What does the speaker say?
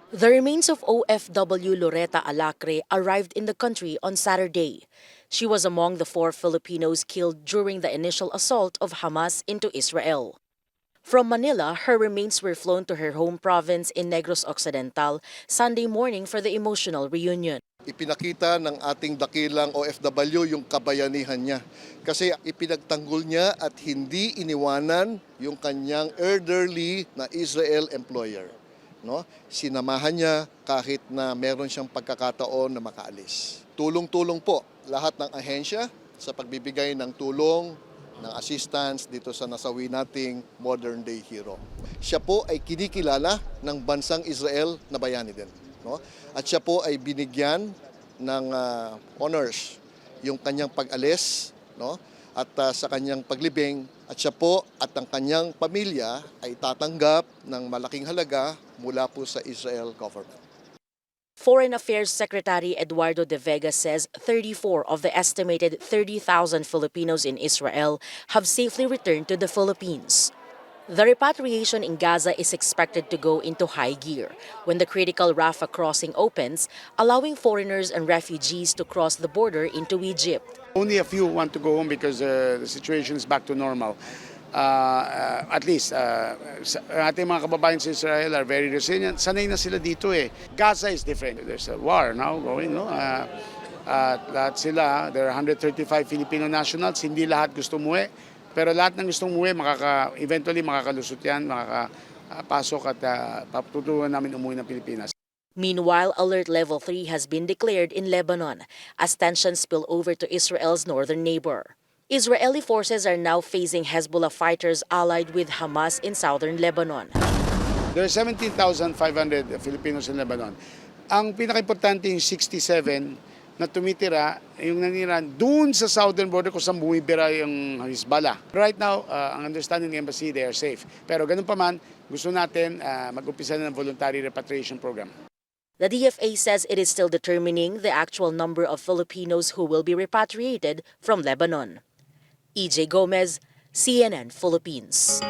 The remains of OFW Loretta Alacre arrived in the country on Saturday. She was among the 4 Filipinos killed during the initial assault of Hamas into Israel. From Manila, her remains were flown to her home province in Negros Occidental Sunday morning for the emotional reunion. Ipinakita ng ating dakilang OFW yung kabayanihan niya. Kasi ipinagtanggol niya at hindi iniwanan yung kanyang elderly na Israel employer. No? Sinamahan niya kahit na meron siyang pagkakataon na makaalis. Tulong-tulong po lahat ng ahensya sa pagbibigay ng tulong, ng assistance dito sa nasawi nating modern day hero. Siya po ay kinikilala ng bansang Israel na bayani din. No? At siya po ay binigyan ng honors yung kanyang pag-alis, no? At sa kanyang paglibing, at siya po at ang kanyang pamilya ay tatanggap ng malaking halaga mula po sa Israel government. Foreign Affairs Secretary Eduardo de Vega says 34 of the estimated 30,000 Filipinos in Israel have safely returned to the Philippines. The repatriation in Gaza is expected to go into high gear when the critical Rafah crossing opens, allowing foreigners and refugees to cross the border into Egypt. Only a few want to go home because the situation is back to normal. At least, ating mga kababayan sa Israel are very resilient. Sanay na sila dito eh. Gaza is different. There's a war now going, no? Lahat sila, there are 135 Filipino nationals, hindi lahat gusto umuwi. Pero lahat ng gustong umuwi, eventually makakalusot yan, makakapasok at patutunan namin umuwi ng Pilipinas. Meanwhile, Alert Level 3 has been declared in Lebanon as tensions spill over to Israel's northern neighbor. Israeli forces are now facing Hezbollah fighters allied with Hamas in southern Lebanon. There are 17,500 Filipinos in Lebanon. Ang pinaka-importante yung 67 na tumitira, yung nanirahan doon sa southern border kung saan bumibira yung Hezbollah. Right now, ang understanding ng embassy, they are safe. Pero ganun pa man, gusto natin mag-umpisa na ng voluntary repatriation program. The DFA says it is still determining the actual number of Filipinos who will be repatriated from Lebanon. EJ Gomez, CNN Philippines.